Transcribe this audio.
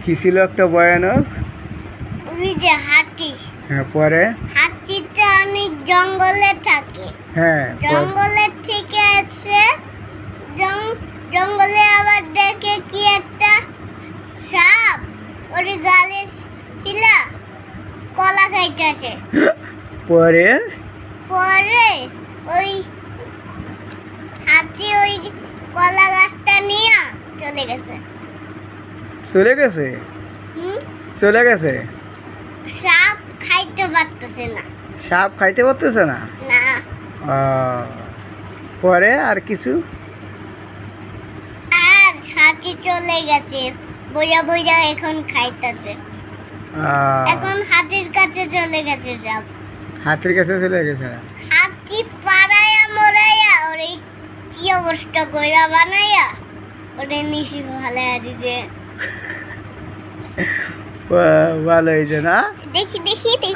কি ছিল একটা ভয়ানক? ওই যে হাতি। হ্যাঁ, পরে? হাতিটা অনেক জঙ্গলে থাকে। হ্যাঁ, জঙ্গলের থেকে আছে জঙ্গলে আবার দেখে কি একটা সাপ ওর গালে ছিলা কলা খাইতেছে। পরে? পরে ওই হাতি ওই কলা গাছটা নিয়ে চলে গেছে। চলে গেছে? হুম, চলে গেছে? সাপ খাইতে পারতেছে না। সাপ খাইতে পারতেছে না? না, পরে আর কিছু? আর হাতি চলে গেছে, বইয়া বইয়া এখন খাইতেছে। এখন হাতির কাছে চলে গেছে সাপ। হাতির কাছে চলে গেছে? হাতি পাড়াইয়া মরাইয়া ওরে কি অবস্থা কইরা বানাইয়া ওরে নিশি ফালাইয়া দিছে। ভালো হয়েছে না? দেখি দেখি দেখি।